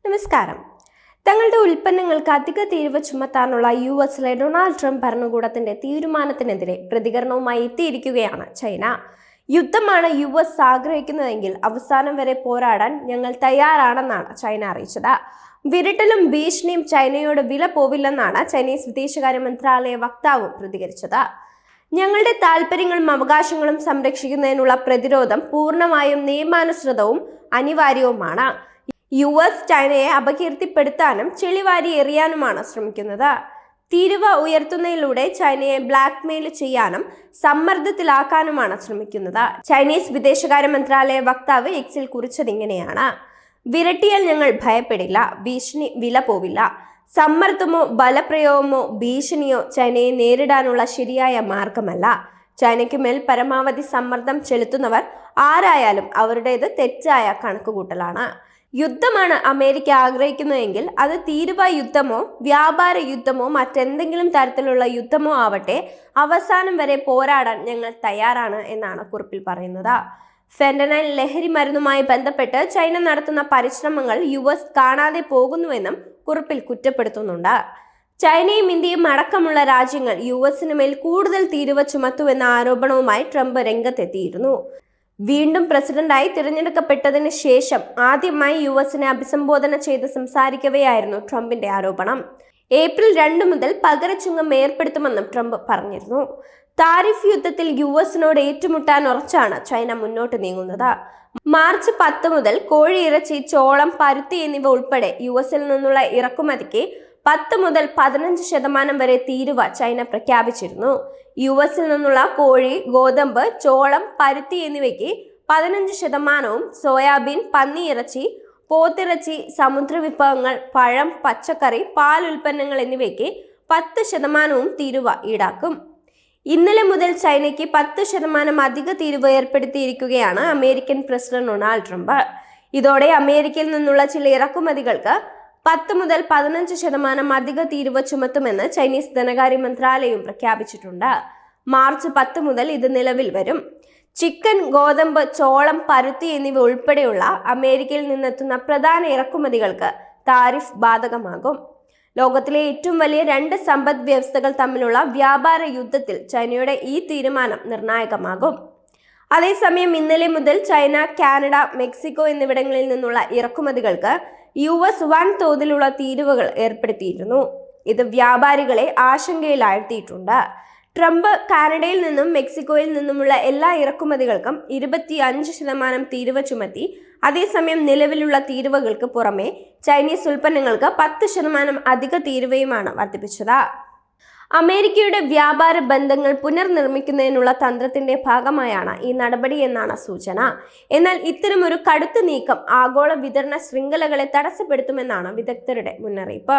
നമസ്കാരം. തങ്ങളുടെ ഉൽപ്പന്നങ്ങൾക്ക് അധിക തീരുവ ചുമത്താനുള്ള യുഎസിലെ ഡൊണാൾഡ് ട്രംപ് ഭരണകൂടത്തിന്റെ തീരുമാനത്തിനെതിരെ പ്രതികരണവുമായി എത്തിയിരിക്കുകയാണ് ചൈന. യുദ്ധമാണ് യുഎസ് ആഗ്രഹിക്കുന്നതെങ്കിൽ അവസാനം വരെ പോരാടാൻ ഞങ്ങൾ തയ്യാറാണെന്നാണ് ചൈന അറിയിച്ചത്. വിരട്ടലും ഭീഷണിയും ചൈനയോട് വില പോവില്ലെന്നാണ് ചൈനീസ് വിദേശകാര്യ മന്ത്രാലയ വക്താവും പ്രതികരിച്ചത്. ഞങ്ങളുടെ താൽപര്യങ്ങളും അവകാശങ്ങളും സംരക്ഷിക്കുന്നതിനുള്ള പ്രതിരോധം പൂർണ്ണമായും നിയമാനുസൃതവും അനിവാര്യവുമാണ്. യുഎസ് ചൈനയെ അപകീർത്തിപ്പെടുത്താനും ചെളിവാരി എറിയാനുമാണ് ശ്രമിക്കുന്നത്. തീരുവ ഉയർത്തുന്നതിലൂടെ ചൈനയെ ബ്ലാക്ക്മെയിൽ ചെയ്യാനും സമ്മർദ്ദത്തിലാക്കാനുമാണ് ശ്രമിക്കുന്നത്. ചൈനീസ് വിദേശകാര്യ മന്ത്രാലയ വക്താവ് എക്സിൽ കുറിച്ചത് ഇങ്ങനെയാണ്: വിരട്ടിയാൽ ഞങ്ങൾ ഭയപ്പെടില്ല, ഭീഷണി വില പോവില്ല. സമ്മർദ്ദമോ ബലപ്രയോഗമോ ഭീഷണിയോ ചൈനയെ നേരിടാനുള്ള ശരിയായ മാർഗമല്ല. ചൈനയ്ക്ക് മേൽ പരമാവധി സമ്മർദ്ദം ചെലുത്തുന്നവർ ആരായാലും അവരുടേത് തെറ്റായ കണക്കുകൂട്ടലാണ്. യുദ്ധമാണ് അമേരിക്ക ആഗ്രഹിക്കുന്നതെങ്കിൽ അത് തീരുവ യുദ്ധമോ വ്യാപാര യുദ്ധമോ മറ്റെന്തെങ്കിലും തരത്തിലുള്ള യുദ്ധമോ ആവട്ടെ, അവസാനം വരെ പോരാടാൻ ഞങ്ങൾ തയ്യാറാണ് എന്നാണ് കുറിപ്പിൽ പറയുന്നത്. ഫെന്റനൈൽ ലഹരി മരുന്നുമായി ബന്ധപ്പെട്ട് ചൈന നടത്തുന്ന പരിശ്രമങ്ങൾ യുഎസ് കാണാതെ പോകുന്നുവെന്നും കുറിപ്പിൽ കുറ്റപ്പെടുത്തുന്നുണ്ട്. ചൈനയും ഇന്ത്യയും അടക്കമുള്ള രാജ്യങ്ങൾ യുഎസിന് മേൽ കൂടുതൽ തീരുവ ചുമത്തുവെന്ന ആരോപണവുമായി ട്രംപ് രംഗത്തെത്തിയിരുന്നു. വീണ്ടും പ്രസിഡന്റായി തിരഞ്ഞെടുക്കപ്പെട്ടതിന് ശേഷം ആദ്യമായി യുഎസിനെ അഭിസംബോധന ചെയ്ത് സംസാരിക്കവെയായിരുന്നു ട്രംപിന്റെ ആരോപണം. ഏപ്രിൽ 2 മുതൽ പകരച്ചുങ്കം ഏർപ്പെടുത്തുമെന്നും ട്രംപ് പറഞ്ഞിരുന്നു. താരിഫ് യുദ്ധത്തിൽ യുഎസിനോട് ഏറ്റുമുട്ടാൻ ഉറച്ചാണ് ചൈന മുന്നോട്ട് നീങ്ങുന്നത്. മാർച്ച് 10 മുതൽ കോഴിയിറച്ചി, ചോളം, പരുത്തി എന്നിവ ഉൾപ്പെടെ യുഎസിൽ നിന്നുള്ള ഇറക്കുമതിക്ക് 10 മുതൽ 15% വരെ തീരുവ ചൈന പ്രഖ്യാപിച്ചിരുന്നു. യുഎസിൽ നിന്നുള്ള കോഴി, ഗോതമ്പ്, ചോളം, പരുത്തി എന്നിവയ്ക്ക് 15%, സോയാബീൻ, പന്നിയിറച്ചി, പോത്തിറച്ചി, സമുദ്രവിഭവങ്ങൾ, പഴം, പച്ചക്കറി, പാൽ ഉൽപ്പന്നങ്ങൾ എന്നിവയ്ക്ക് 10% തീരുവ ഈടാക്കും. ഇന്നലെ മുതൽ ചൈനയ്ക്ക് 10% അധിക തീരുവ ഏർപ്പെടുത്തിയിരിക്കുകയാണ് അമേരിക്കൻ പ്രസിഡന്റ് ഡൊണാൾഡ് ട്രംപ്. ഇതോടെ അമേരിക്കയിൽ നിന്നുള്ള ചില ഇറക്കുമതികൾക്ക് 10 മുതൽ 15% അധിക തീരുവ ചുമത്തുമെന്ന് ചൈനീസ് ധനകാര്യ മന്ത്രാലയവും പ്രഖ്യാപിച്ചിട്ടുണ്ട്. മാർച്ച് 10 മുതൽ ഇത് നിലവിൽ വരും. ചിക്കൻ, ഗോതമ്പ്, ചോളം, പരുത്തി എന്നിവ ഉൾപ്പെടെയുള്ള അമേരിക്കയിൽ നിന്നെത്തുന്ന പ്രധാന ഇറക്കുമതികൾക്ക് താരിഫ് ബാധകമാകും. ലോകത്തിലെ ഏറ്റവും വലിയ 2 സമ്പദ് വ്യവസ്ഥകൾ തമ്മിലുള്ള വ്യാപാര യുദ്ധത്തിൽ ചൈനയുടെ ഈ തീരുമാനം നിർണായകമാകും. അതേസമയം ഇന്നലെ മുതൽ ചൈന, കാനഡ, മെക്സിക്കോ എന്നിവിടങ്ങളിൽ നിന്നുള്ള ഇറക്കുമതികൾക്ക് യുഎസ് വൻതോതിലുള്ള തീരുവകൾ ഏർപ്പെടുത്തിയിരുന്നു. ഇത് വ്യാപാരികളെ ആശങ്കയിലാഴ്ത്തിയിട്ടുണ്ട്. ട്രംപ് കാനഡയിൽ നിന്നും മെക്സിക്കോയിൽ നിന്നുമുള്ള എല്ലാ ഇറക്കുമതികൾക്കും 25% തീരുവ ചുമത്തി. അതേസമയം നിലവിലുള്ള തീരുവകൾക്ക് പുറമെ ചൈനീസ് ഉൽപ്പന്നങ്ങൾക്ക് 10% അധിക തീരുവയുമാണ് വർദ്ധിപ്പിച്ചത്. അമേരിക്കയുടെ വ്യാപാര ബന്ധങ്ങൾ പുനർനിർമ്മിക്കുന്നതിനുള്ള തന്ത്രത്തിന്റെ ഭാഗമായാണ് ഈ നടപടി എന്നാണ് സൂചന. എന്നാൽ ഇത്തരമൊരു കടുത്ത നീക്കം ആഗോള വിതരണ ശൃംഖലകളെ തടസ്സപ്പെടുത്തുമെന്നാണ് വിദഗ്ധരുടെ മുന്നറിയിപ്പ്.